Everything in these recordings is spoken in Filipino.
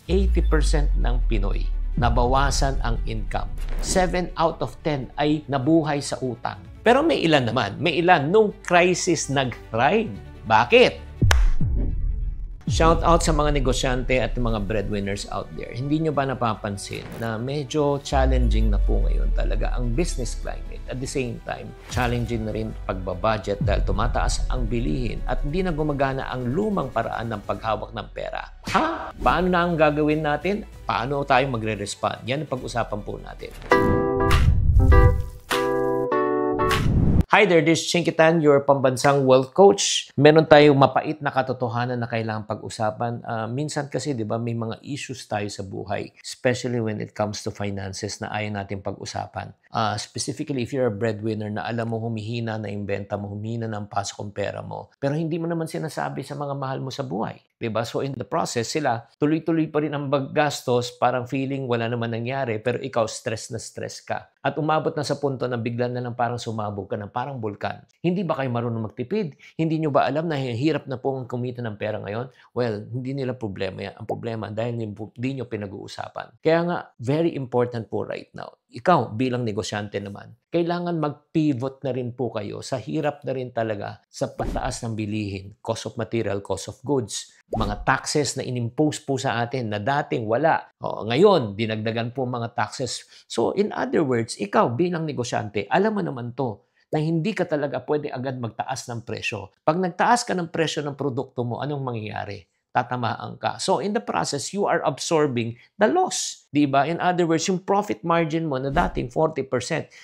80% ng Pinoy nabawasan ang income. 7 out of 10 ay nabuhay sa utang. Pero may ilan naman, may ilan nung crisis nag-thrive. Bakit? Shout out sa mga negosyante at mga breadwinners out there. Hindi nyo ba napapansin na medyo challenging na po ngayon talaga ang business climate? At the same time, challenging na rin pagbabudget dahil tumataas ang bilihin at hindi na gumagana ang lumang paraan ng paghawak ng pera. Ha? Paano na ang gagawin natin? Paano tayo magre-respond? Yan ang pag-usapan po natin. Hi there, this is Chinkitan, your pambansang wealth coach. Meron tayong mapait na katotohanan na kailangang pag-usapan. Minsan kasi, di ba, may mga issues tayo sa buhay, especially when it comes to finances na ayaw natin pag-usapan. Specifically, if you're a breadwinner na alam mo humihina na yung benta mo, humihina na ang pasok ng pera mo, pero hindi mo naman sinasabi sa mga mahal mo sa buhay. Diba? So in the process, sila tuloy-tuloy pa rin ang maggastos, parang feeling wala naman nangyari, pero ikaw stress na stress ka. At umabot na sa punto na bigla na lang parang sumabog ka ng parang bulkan. Hindi ba kayo marunong magtipid? Hindi nyo ba alam na hirap na po ang kumita ng pera ngayon? Well, hindi nila problema yan. Ang problema dahil hindi nyo pinag-uusapan. Kaya nga, very important po right now. Ikaw bilang negosyante naman, kailangan mag-pivot na rin po kayo sa hirap na rin talaga sa pataas ng bilihin, cost of material, cost of goods, mga taxes na inimpose po sa atin na dating wala. Ngayon, dinagdagan po mga taxes. So in other words, ikaw bilang negosyante, alam mo naman to na hindi ka talaga pwede agad magtaas ng presyo. Pag nagtaas ka ng presyo ng produkto mo, anong mangyayari? Tatamaan ka. So in the process, you are absorbing the loss. Diba? In other words, yung profit margin mo na dating 40%,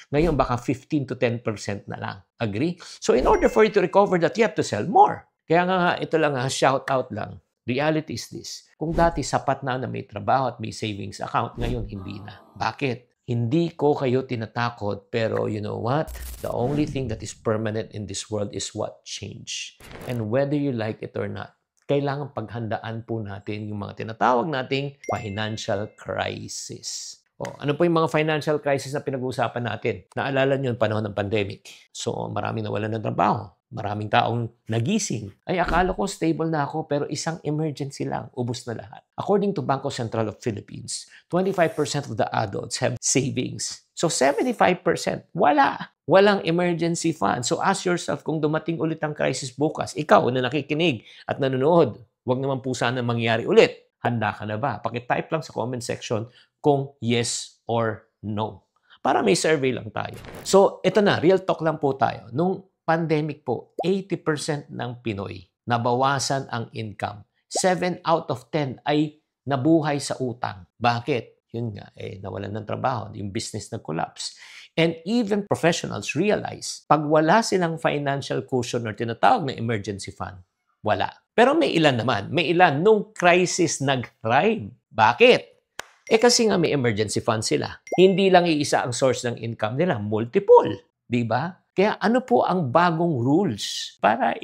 ngayon baka 15 to 10% na lang. Agree? So in order for you to recover that, you have to sell more. Kaya nga, ito lang, shout out lang. Reality is this. Kung dati sapat na may trabaho at may savings account, ngayon hindi na. Bakit? Hindi ko kayo tinatakot, pero you know what? The only thing that is permanent in this world is what? Change. And whether you like it or not, kailangan paghandaan po natin yung mga tinatawag nating financial crisis. Ano po yung mga financial crisis na pinag-uusapan natin? Naalala nyo yung panahon ng pandemic. So, maraming nawalan ng trabaho. Maraming taong nagising. Ay, akala ko stable na ako, pero isang emergency lang. Ubus na lahat. According to Bangko Sentral of Philippines, 25% of the adults have savings. So, 75% wala. Walang emergency fund. So, ask yourself kung dumating ulit ang crisis bukas. Ikaw na nakikinig at nanonood, huwag naman po sana mangyari ulit. Handa ka na ba? Pakitype lang sa comment section kung yes or no. Para may survey lang tayo. So, ito na. Real talk lang po tayo. Nung pandemic po, 80% ng Pinoy nabawasan ang income. 7 out of 10 ay nabuhay sa utang. Bakit? Yun nga, nawalan ng trabaho. Yung business nag-collapse. And even professionals realize, pag wala silang financial cushion or tinatawag na emergency fund, wala. Pero may ilan naman. May ilan nung crisis nag-thrive. Bakit? Kasi nga may emergency fund sila. Hindi lang iisa ang source ng income nila. Multiple. Diba? Kaya ano po ang bagong rules para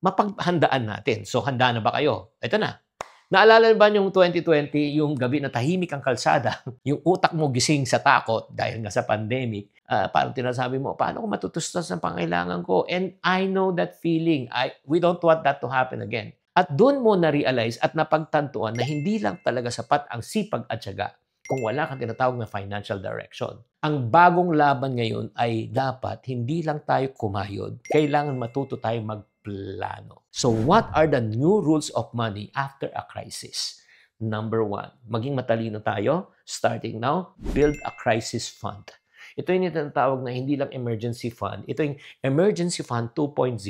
mapaghandaan natin? So, handa na ba kayo? Ito na. Naalala ba yung 2020, yung gabi na tahimik ang kalsada, yung utak mo gising sa takot dahil nga sa pandemic, parang tinasabi mo, paano ko matutustos ang pangailangan ko? And I know that feeling. We don't want that to happen again. At doon mo na-realize at napagtantuan na hindi lang talaga sapat ang sipag at tiyaga kung wala kang tinatawag na financial direction. Ang bagong laban ngayon ay dapat hindi lang tayo kumayod, kailangan matuto tayo magplano. So what are the new rules of money after a crisis? Number 1, maging matalino tayo. Starting now, build a crisis fund. Ito yung tinatawag na hindi lang emergency fund. Ito yung emergency fund 2.0.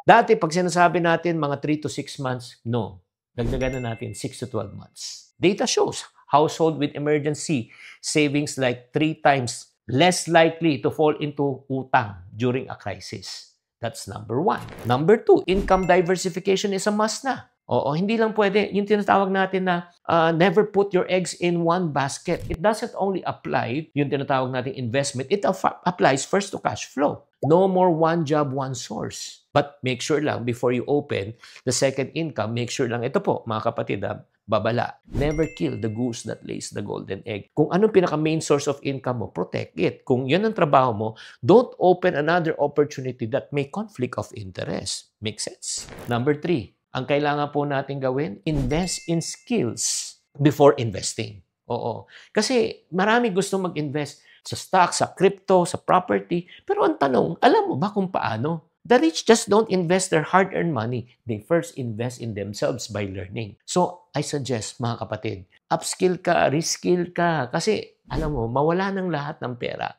Dati, pag sinasabi natin mga 3 to 6 months, no. Dagdagan na natin 6 to 12 months. Data shows household with emergency savings like 3 times less likely to fall into utang during a crisis. That's number 1. Number 2, income diversification is a must na. Hindi lang pwede. Yung tinatawag natin na never put your eggs in one basket. It doesn't only apply yung tinatawag natin investment. It applies first to cash flow. No more one job, one source. But make sure lang before you open the second income, make sure lang ito po, mga kapatid, babala. Never kill the goose that lays the golden egg. Kung anong pinaka-main source of income mo, protect it. Kung yan ang trabaho mo, don't open another opportunity that may conflict of interest. Make sense? Number 3, ang kailangan po natin gawin, invest in skills. before investing. Oo. Kasi marami gusto mag-invest sa stock, sa crypto, sa property. Pero ang tanong, alam mo ba kung paano? The rich just don't invest their hard-earned money. They first invest in themselves by learning. So, I suggest, mga kapatid, upskill ka, reskill ka. Kasi, alam mo, mawala ng lahat ng pera.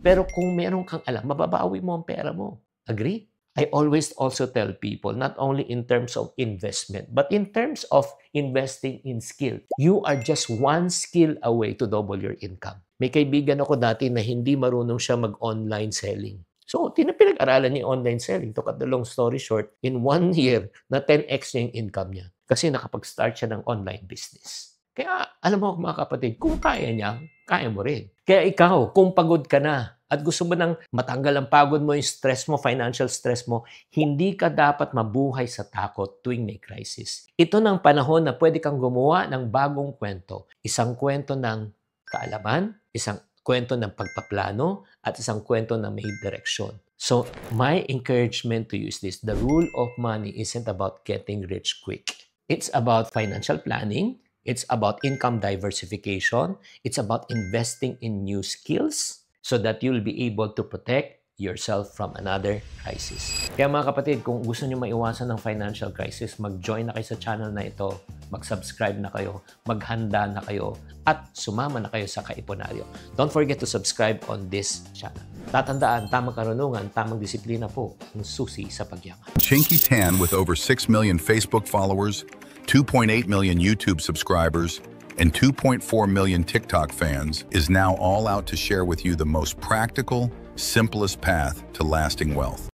Pero kung meron kang alam, mababawi mo ang pera mo. Agree? I always also tell people, not only in terms of investment, but in terms of investing in skill. You are just one skill away to double your income. May kaibigan ako dati na hindi marunong siya mag-online selling. So, pinag-aralan niya online selling. To cut the long story short, in 1 year, na 10x niya yung income niya. Kasi nakapag-start siya ng online business. Kaya, alam mo mga kapatid, kung kaya niya, kaya mo rin. Kaya ikaw, kung pagod ka na, at gusto mo nang matanggal ang pagod mo, yung stress mo, financial stress mo, hindi ka dapat mabuhay sa takot tuwing may crisis. Ito ng panahon na pwede kang gumawa ng bagong kwento. Isang kwento ng kaalaman, isang kwento ng pagpaplano, at isang kwento na may direksyon. So, my encouragement to you is this: the rule of money isn't about getting rich quick. It's about financial planning. It's about income diversification. It's about investing in new skills so that you'll be able to protect yourself from another crisis. Kaya mga kapatid, kung gusto nyo maiwasan ng financial crisis, mag-join na kayo sa channel na ito, mag-subscribe na kayo, maghanda na kayo, at sumama na kayo sa Kaipunaryo. Don't forget to subscribe on this channel. Tatandaan, tamang karunungan, tamang disiplina po ang susi sa pagyaman. Chinky Tan, with over 6 million Facebook followers, 2.8 million YouTube subscribers, and 2.4 million TikTok fans, is now all out to share with you the most practical, simplest path to lasting wealth.